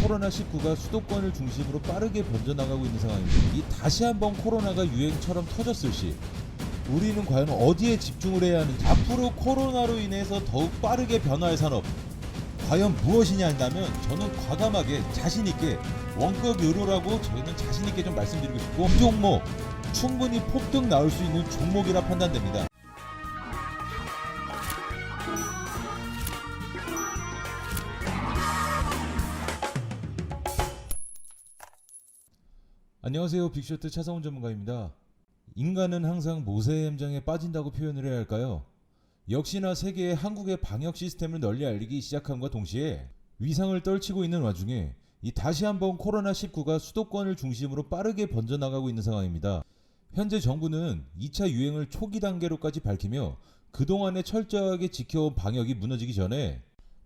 코로나19가 수도권을 중심으로 빠르게 번져나가고 있는 상황입니다. 이 다시 한번 코로나가 유행처럼 터졌을 시 우리는 과연 어디에 집중을 해야 하는지, 앞으로 코로나로 인해서 더욱 빠르게 변화할 산업 과연 무엇이냐 한다면 저는 과감하게 자신있게 원격 의료라고 저희는 자신있게 좀 말씀드리고 싶고, 이 종목 충분히 폭등 나올 수 있는 종목이라 판단됩니다. 안녕하세요. 빅쇼트 차성훈 전문가입니다. 인간은 항상 모세의 함정에 빠진다고 표현을 해야 할까요? 역시나 세계의 한국의 방역 시스템을 널리 알리기 시작함과 동시에 위상을 떨치고 있는 와중에 이 다시 한번 코로나19가 수도권을 중심으로 빠르게 번져나가고 있는 상황입니다. 현재 정부는 2차 유행을 초기 단계로까지 밝히며 그동안에 철저하게 지켜온 방역이 무너지기 전에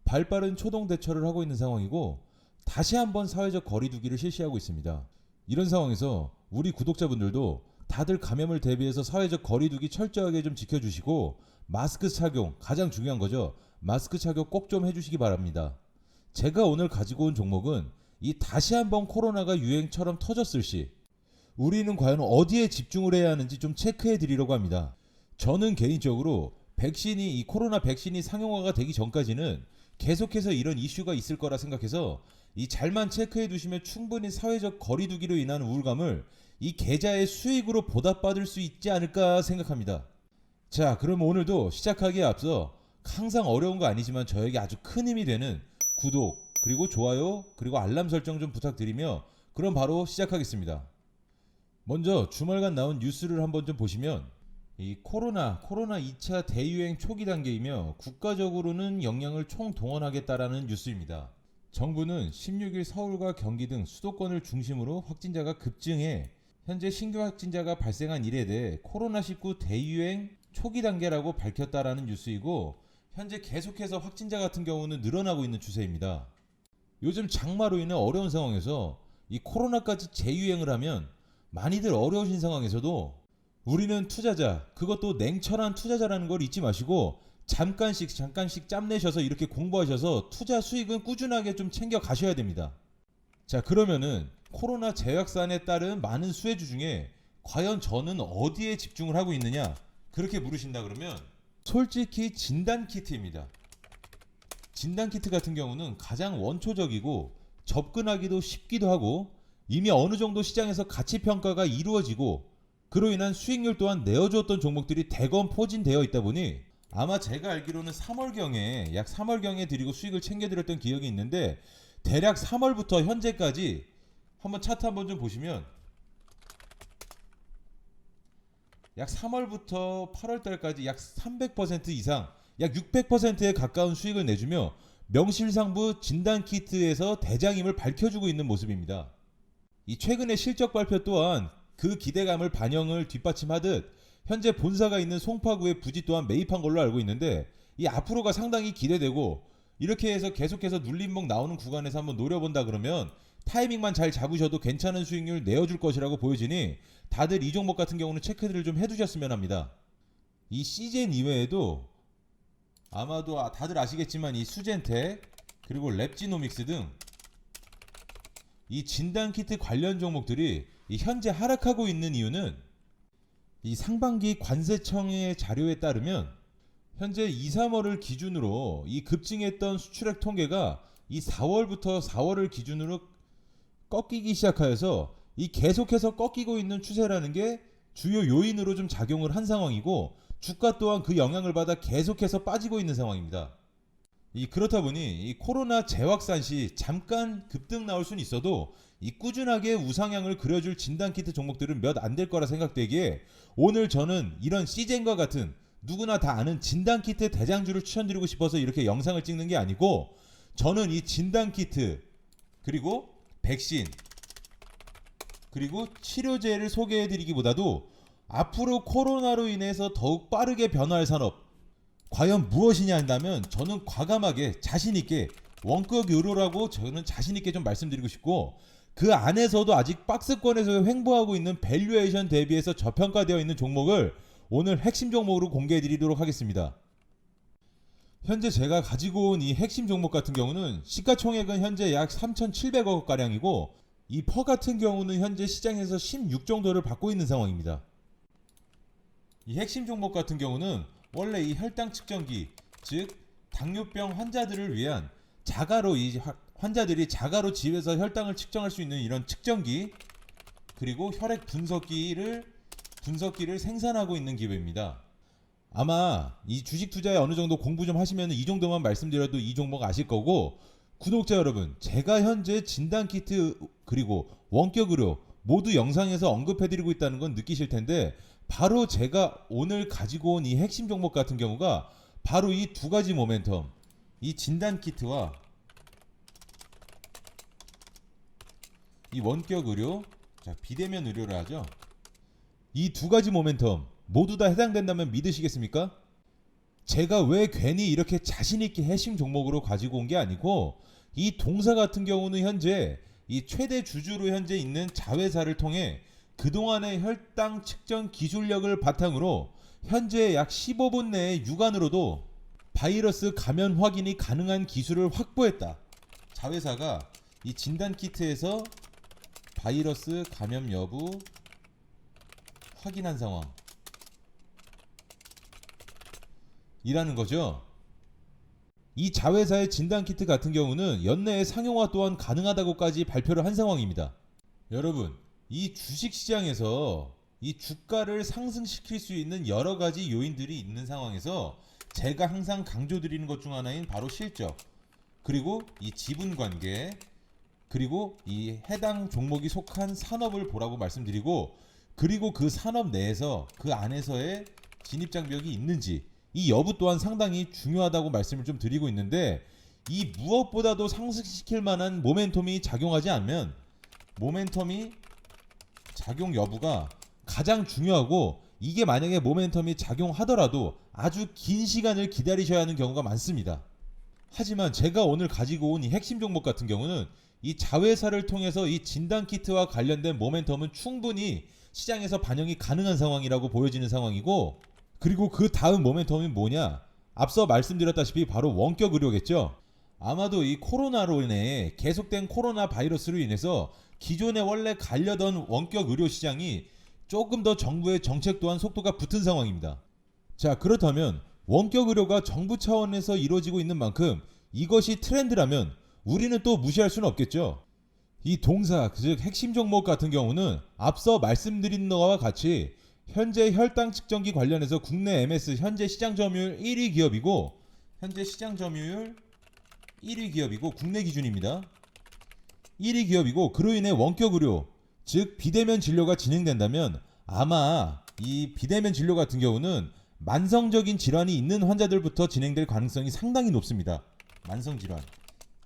발빠른 초동 대처를 하고 있는 상황이고, 다시 한번 사회적 거리두기를 실시하고 있습니다. 이런 상황에서 우리 구독자분들도 다들 감염을 대비해서 사회적 거리두기 철저하게 좀 지켜주시고, 마스크 착용 가장 중요한 거죠. 마스크 착용 꼭 좀 해주시기 바랍니다. 제가 오늘 가지고 온 종목은 이 다시 한번 코로나가 유행처럼 터졌을 시 우리는 과연 어디에 집중을 해야 하는지 좀 체크해 드리려고 합니다. 저는 개인적으로 이 코로나 백신이 상용화가 되기 전까지는 계속해서 이런 이슈가 있을 거라 생각해서 이 잘만 체크해 두시면 충분히 사회적 거리두기로 인한 우울감을 이 계좌의 수익으로 보답받을 수 있지 않을까 생각합니다. 자, 그럼 오늘도 시작하기에 앞서 항상 어려운 거 아니지만 저에게 아주 큰 힘이 되는 구독, 그리고 좋아요, 그리고 알람 설정 좀 부탁드리며 그럼 바로 시작하겠습니다. 먼저 주말간 나온 뉴스를 한번 좀 보시면, 이 코로나 2차 대유행 초기 단계이며 국가적으로는 역량을 총동원하겠다라는 뉴스입니다. 정부는 16일 서울과 경기 등 수도권을 중심으로 확진자가 급증해 현재 신규 확진자가 발생한 일에 대해 코로나19 대유행 초기 단계라고 밝혔다라는 뉴스이고, 현재 계속해서 확진자 같은 경우는 늘어나고 있는 추세입니다. 요즘 장마로 인해 어려운 상황에서 이 코로나까지 재유행을 하면 많이들 어려우신 상황에서도 우리는 투자자, 그것도 냉철한 투자자라는 걸 잊지 마시고 잠깐씩 짬내셔서 이렇게 공부하셔서 투자 수익은 꾸준하게 좀 챙겨 가셔야 됩니다. 자, 그러면은 코로나 재확산에 따른 많은 수혜주 중에 과연 저는 어디에 집중을 하고 있느냐, 그렇게 물으신다 그러면 솔직히 진단키트입니다. 진단키트 같은 경우는 가장 원초적이고 접근하기도 쉽기도 하고 이미 어느 정도 시장에서 가치평가가 이루어지고 그로 인한 수익률 또한 내어주었던 종목들이 대거 포진되어 있다 보니, 아마 제가 알기로는 3월경에 약 3월경에 드리고 수익을 챙겨드렸던 기억이 있는데, 대략 3월부터 현재까지 한번 차트 한번 좀 보시면 약 3월부터 8월달까지 약 300% 이상, 약 600%에 가까운 수익을 내주며 명실상부 진단키트에서 대장임을 밝혀주고 있는 모습입니다. 이 최근의 실적 발표 또한 그 기대감을 반영을 뒷받침하듯 현재 본사가 있는 송파구의 부지 또한 매입한 걸로 알고 있는데, 이 앞으로가 상당히 기대되고, 이렇게 해서 계속해서 눌림목 나오는 구간에서 한번 노려본다 그러면 타이밍만 잘 잡으셔도 괜찮은 수익률 내어줄 것이라고 보여지니 다들 이 종목 같은 경우는 체크들을 좀 해두셨으면 합니다. 이 시젠 이외에도 아마도 다들 아시겠지만 이 수젠텍, 그리고 랩지노믹스 등 이 진단키트 관련 종목들이 이 현재 하락하고 있는 이유는, 이 상반기 관세청의 자료에 따르면 현재 2, 3월을 기준으로 이 급증했던 수출액 통계가 이 4월을 기준으로 꺾이기 시작하여서 이 계속해서 꺾이고 있는 추세라는 게 주요 요인으로 좀 작용을 한 상황이고, 주가 또한 그 영향을 받아 계속해서 빠지고 있는 상황입니다. 그렇다 보니 이 코로나 재확산 시 잠깐 급등 나올 수는 있어도 이 꾸준하게 우상향을 그려줄 진단키트 종목들은 몇 안 될 거라 생각되기에, 오늘 저는 이런 시젠과 같은 누구나 다 아는 진단키트 대장주를 추천드리고 싶어서 이렇게 영상을 찍는 게 아니고, 저는 이 진단키트, 그리고 백신, 그리고 치료제를 소개해드리기보다도 앞으로 코로나로 인해서 더욱 빠르게 변화할 산업 과연 무엇이냐 한다면 저는 과감하게 자신있게 원격 의료라고 저는 자신있게 좀 말씀드리고 싶고, 그 안에서도 아직 박스권에서 횡보하고 있는 밸류에이션 대비해서 저평가되어 있는 종목을 오늘 핵심 종목으로 공개해 드리도록 하겠습니다. 현재 제가 가지고 온 이 핵심 종목 같은 경우는 시가총액은 현재 약 3,700억 가량이고 이 퍼 같은 경우는 현재 시장에서 16 정도를 받고 있는 상황입니다. 이 핵심 종목 같은 경우는 원래 이 혈당 측정기, 즉 당뇨병 환자들을 위한 자가로 환자들이 자가로 집에서 혈당을 측정할 수 있는 이런 측정기, 그리고 혈액 분석기를 생산하고 있는 기업입니다. 아마 이 주식 투자에 어느 정도 공부 좀 하시면 이 정도만 말씀드려도 이 종목 아실 거고, 구독자 여러분, 제가 현재 진단키트 그리고 원격 의료 모두 영상에서 언급해드리고 있다는 건 느끼실 텐데, 바로 제가 오늘 가지고 온 이 핵심 종목 같은 경우가 바로 이 두 가지 모멘텀, 이 진단키트와 이 원격 의료, 자 비대면 의료를 하죠. 이 두 가지 모멘텀 모두 다 해당된다면 믿으시겠습니까? 제가 왜 괜히 이렇게 자신있게 핵심 종목으로 가지고 온 게 아니고, 이 동사 같은 경우는 현재 이 최대 주주로 현재 있는 자회사를 통해 그동안의 혈당 측정 기술력을 바탕으로 현재 약 15분 내에 육안으로도 바이러스 감염 확인이 가능한 기술을 확보했다. 자회사가 이 진단키트에서 바이러스 감염 여부 확인한 상황 이라는 거죠. 이 자회사의 진단키트 같은 경우는 연내에 상용화 또한 가능하다고까지 발표를 한 상황입니다. 여러분, 이 주식시장에서 이 주가를 상승시킬 수 있는 여러 가지 요인들이 있는 상황에서 제가 항상 강조드리는 것 중 하나인 바로 실적, 그리고 이 지분관계, 그리고 이 해당 종목이 속한 산업을 보라고 말씀드리고, 그리고 그 산업 내에서 그 안에서의 진입장벽이 있는지 이 여부 또한 상당히 중요하다고 말씀을 좀 드리고 있는데, 이 무엇보다도 상승시킬 만한 모멘텀이 작용하지 않으면 모멘텀이 작용 여부가 가장 중요하고, 이게 만약에 모멘텀이 작용하더라도 아주 긴 시간을 기다리셔야 하는 경우가 많습니다. 하지만 제가 오늘 가지고 온 이 핵심 종목 같은 경우는 이 자회사를 통해서 이 진단키트와 관련된 모멘텀은 충분히 시장에서 반영이 가능한 상황이라고 보여지는 상황이고, 그리고 그 다음 모멘텀이 뭐냐? 앞서 말씀드렸다시피 바로 원격 의료겠죠. 아마도 이 코로나로 인해 계속된 코로나 바이러스로 인해서 기존에 원래 가려던 원격 의료 시장이 조금 더 정부의 정책 또한 속도가 붙은 상황입니다. 자, 그렇다면 원격 의료가 정부 차원에서 이루어지고 있는 만큼 이것이 트렌드라면 우리는 또 무시할 수는 없겠죠. 이 동사, 즉 핵심 종목 같은 경우는 앞서 말씀드린 것과 같이 현재 혈당 측정기 관련해서 국내 MS 현재 시장 점유율 1위 기업이고, 국내 기준입니다. 1위 기업이고, 그로 인해 원격 의료, 즉 비대면 진료가 진행된다면 아마 이 비대면 진료 같은 경우는 만성적인 질환이 있는 환자들부터 진행될 가능성이 상당히 높습니다. 만성 질환.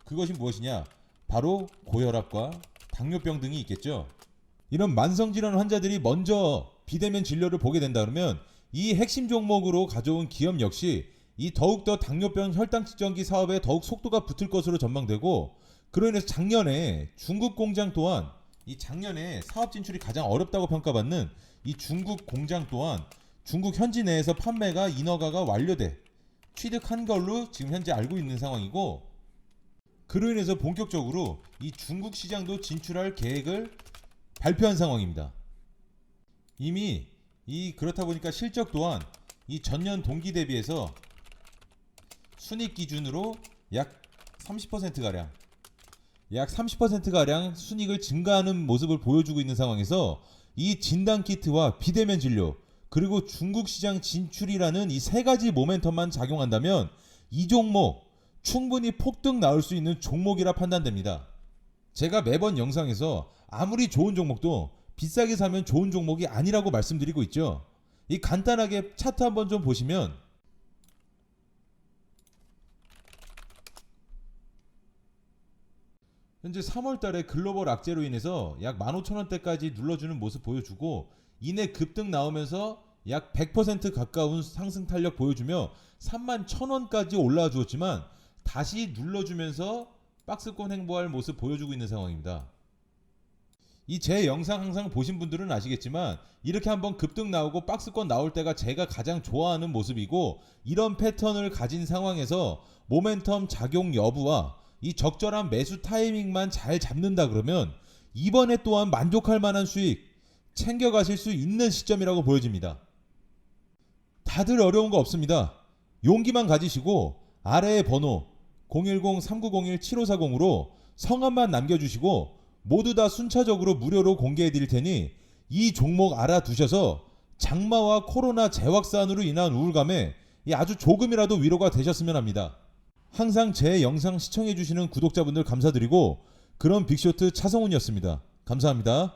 그것이 무엇이냐? 바로 고혈압과 당뇨병 등이 있겠죠. 이런 만성 질환 환자들이 먼저 비대면 진료를 보게 된다 그러면 이 핵심 종목으로 가져온 기업 역시 이 더욱더 당뇨병 혈당 측정기 사업에 더욱 속도가 붙을 것으로 전망되고, 그로 인해서 작년에 중국 공장 또한 이 작년에 사업 진출이 가장 어렵다고 평가받는 이 중국 공장 또한 중국 현지 내에서 판매가 인허가가 완료돼 취득한 걸로 지금 현재 알고 있는 상황이고, 그로 인해서 본격적으로 이 중국 시장도 진출할 계획을 발표한 상황입니다. 이미 그렇다 보니까 실적 또한 이 전년 동기 대비해서 순이익 기준으로 약 30%가량 순이익을 증가하는 모습을 보여주고 있는 상황에서 이 진단키트와 비대면 진료, 그리고 중국 시장 진출이라는 이 세 가지 모멘텀만 작용한다면 이 종목 충분히 폭등 나올 수 있는 종목이라 판단됩니다. 제가 매번 영상에서 아무리 좋은 종목도 비싸게 사면 좋은 종목이 아니라고 말씀드리고 있죠. 이 간단하게 차트 한번 좀 보시면 현재 3월달에 글로벌 악재로 인해서 약 15,000원대까지 눌러주는 모습 보여주고, 이내 급등 나오면서 약 100% 가까운 상승 탄력 보여주며 31,000원까지 올라와 주었지만 다시 눌러주면서 박스권 행보할 모습 보여주고 있는 상황입니다. 이 제 영상 항상 보신 분들은 아시겠지만 이렇게 한번 급등 나오고 박스권 나올 때가 제가 가장 좋아하는 모습이고, 이런 패턴을 가진 상황에서 모멘텀 작용 여부와 이 적절한 매수 타이밍만 잘 잡는다 그러면 이번에 또한 만족할 만한 수익 챙겨가실 수 있는 시점이라고 보여집니다. 다들 어려운 거 없습니다. 용기만 가지시고 아래의 번호 010-3901-7540으로 성함만 남겨주시고 모두 다 순차적으로 무료로 공개해 드릴 테니 이 종목 알아두셔서 장마와 코로나 재확산으로 인한 우울감에 아주 조금이라도 위로가 되셨으면 합니다. 항상 제 영상 시청해 주시는 구독자분들 감사드리고, 그런 빅쇼트 차성훈이었습니다. 감사합니다.